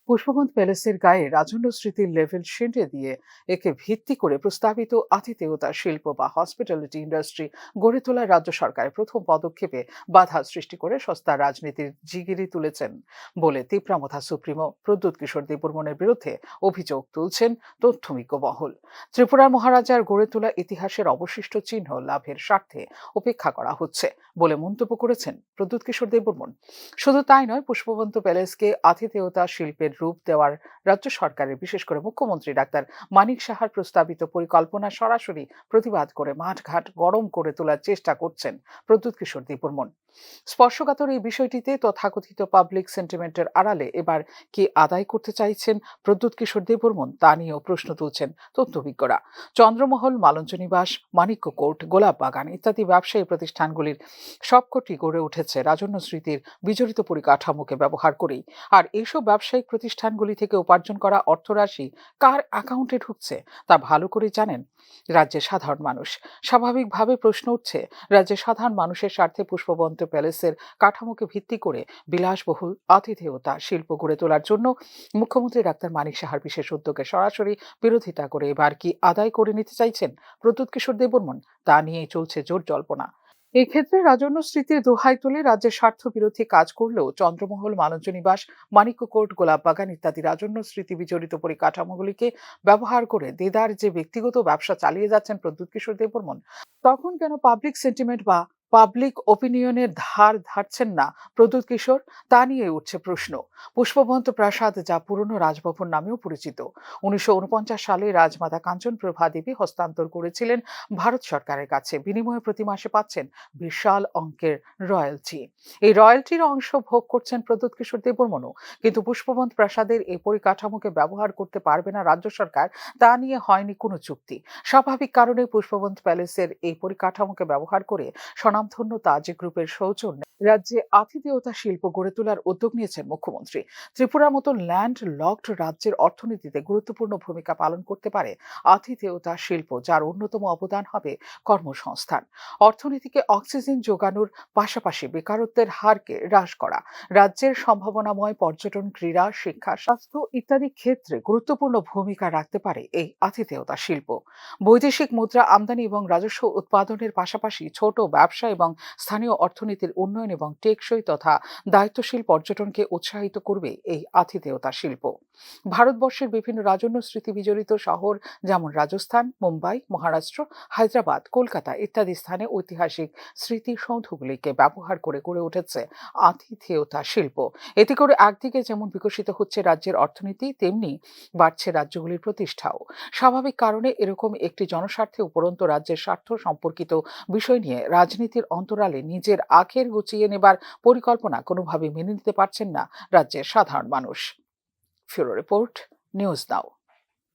পুষ্পবন্ত প্যালেসের গায়ে রাজন্য স্মৃতির লেভেল সেঁটে দিয়ে একে ভিত্তি করে প্রস্তাবিত আতিথেয়তা শিল্প বা হসপিটালিটি ইন্ডাস্ট্রি গড়ে তোলার রাজ্য সরকারের প্রথম পদক্ষেপে বাধা সৃষ্টি করে সস্তা রাজনীতির জিগিরি তুলেছেন বলে তিপ্রামথা সুপ্রিমো প্রদ্যুৎ কিশোর দেববর্মনের বিরুদ্ধে অভিযোগ তুলছেন তথ্যমিজ্ঞ মহল। ত্রিপুরার মহারাজার গড়ে তোলা ইতিহাসের অবশিষ্ট চিহ্ন লাভের স্বার্থে উপেক্ষা করা হচ্ছে বলে মন্তব্য করেছেন প্রদ্যুৎ কিশোর দেববর্মন। শুধু তাই নয়, পুষ্পবন্ত প্যালেসকে আতিথেয়তা শিল্পের রূপ দেওয়ার রাজ্য সরকারের, বিশেষ করে মুখ্যমন্ত্রী ডাক্তার মানিক সাহার প্রস্তাবিত পরিকল্পনা সরাসরি প্রতিবাদ করে মাঠঘাট গরম করে তোলার চেষ্টা করছেন প্রদ্যুৎ কিশোর দেববর্মন। স্পর্শকাতর এই বিষয়টিতে তথাকথিত পাবলিক সেন্টিমেন্টের আড়ালে এবার কি আদায় করতে চাইছেন প্রদ্যুৎ কিশোর দেববর্মন তা নিয়েও প্রশ্ন তুলছেন তথ্যবিজ্ঞরা। চন্দ্রমহল, মালঞ্চনিবাস, মানিক্য কোর্ট, গোলাপ বাগান ইত্যাদি ব্যবসায়ী প্রতিষ্ঠানগুলির সবকটি গড়ে উঠেছে রাজন্য স্মৃতির বিজড়িত পরিকাঠামোকে ব্যবহার করেই। আর এইসব ব্যবসায়িক প্রতিষ্ঠানগুলি থেকে উপার্জন করা অর্থরাশি কার অ্যাকাউন্টে ঢুকছে তা ভালো করে জানেন রাজ্যের সাধারণ মানুষ। স্বাভাবিকভাবে প্রশ্ন উঠছে, রাজ্যের সাধারণ মানুষের স্বার্থে পুষ্পবন্ত প্যালেসের কাঠামোকে ভিত্তি করে বিলাসবহুল আতিথেয়তা শিল্প গড়ে তোলার জন্য মুখ্যমন্ত্রী ডাক্তার মানিক সাহার বিশেষ উদ্যোগে সরাসরি বিরোধিতা করে এবার কি আদায় করে নিতে চাইছেন প্রদ্যুৎ কিশোর দেববর্মন তা নিয়েই চলছে জোর জল্পনা। এই ক্ষেত্রে রাজন্য স্মৃতির দোহাই তুলে রাজ্যের স্বার্থ বিরোধী কাজ করলেও চন্দ্রমহল, মালঞ্চনিবাস, মানিক্য কোর্ট, গোলাপ বাগান ইত্যাদি রাজন্য স্মৃতি বিজড়িত পরিকাঠামোগুলিকে ব্যবহার করে দেদার যে ব্যক্তিগত ব্যবসা চালিয়ে যাচ্ছেন প্রদ্যুৎ কিশোর দেববর্মন, তখন কেন পাবলিক সেন্টিমেন্ট বা পাবলিক ওপিনিয়নের ধার ধারছেন না প্রদ্যুৎ কিশোর তা নিয়ে উঠছে প্রশ্ন। পুষ্পবন্ত প্রাসাদ, যা পুরনো রাজভবন নামেও পরিচিত, 1949 সালে রাজমাতা কাঞ্চনপ্রভা দেবী হস্তান্তর করেছিলেন ভারত সরকারের কাছে। বিনিময়ে প্রতি মাসে পাচ্ছেন বিশাল অঙ্কের রয়্যালটি। এই রয়্যালটির অংশ ভোগ করছেন প্রদ্যুৎ কিশোর দেববর্মনও। কিন্তু পুষ্পবন্ত প্রাসাদের এই পরিকাঠামোকে ব্যবহার করতে পারবে না রাজ্য সরকার তা নিয়ে হয়নি কোনো চুক্তি। স্বাভাবিক কারণে পুষ্পবন্ত প্যালেসের এই পরিকাঠামোকে ব্যবহার করে স্বনামধন্য তাজ গ্রুপের সৌজন্যে রাজ্যে আতিথেয়তা শিল্প গড়ে তোলার উদ্যোগ নিয়েছেন মুখ্যমন্ত্রী। ত্রিপুরার মতো ল্যান্ড লকড রাজ্যের অর্থনীতিতে গুরুত্বপূর্ণ ভূমিকা পালন করতে পারে আতিথেয়তা শিল্প, যার অন্যতম অবদান হবে কর্মসংস্থান। অর্থনীতিকে অক্সিজেন যোগানোর পাশাপাশি বেকারত্বের হারকে হ্রাস করা, রাজ্যের সম্ভাবনাময় পর্যটন, ক্রীড়া, শিক্ষা, স্বাস্থ্য ইত্যাদি ক্ষেত্রে গুরুত্বপূর্ণ ভূমিকা রাখতে পারে এই আতিথেয়তা শিল্প। বৈদেশিক মুদ্রা আমদানি এবং রাজস্ব উৎপাদনের পাশাপাশি ছোট ব্যবসা এবং স্থানীয় অর্থনীতির উন্নয়ন এবং টেকসই তথা দায়িত্বশীল পর্যটনকে উৎসাহিত করবে এই আতিথেয়তা শিল্প। ভারতবর্ষের বিভিন্ন রাজন্য স্মৃতি বিজড়িত শহর যেমন রাজস্থান, মুম্বাই, মহারাষ্ট্র, হায়দ্রাবাদ, কলকাতা ইত্যাদি স্থানে ঐতিহাসিক স্মৃতিসৌধগুলিকে ব্যবহার করে গড়ে উঠেছে আতিথেয়তা শিল্প। এতে করে একদিকে যেমন বিকশিত হচ্ছে রাজ্যের অর্থনীতি, তেমনি বাড়ছে রাজ্যগুলির প্রতিষ্ঠাও। স্বাভাবিক কারণে এরকম একটি জনস্বার্থে উপরন্ত রাজ্যের স্বার্থ সম্পর্কিত বিষয় নিয়ে রাজনীতির অন্তরালে নিজের আখের গুছিয়ে নেবার পরিকল্পনা কোনোভাবে মেনে নিতে পারছেন না রাজ্যের সাধারণ মানুষ। ফিউরো রিপোর্ট, নিউজ নাও।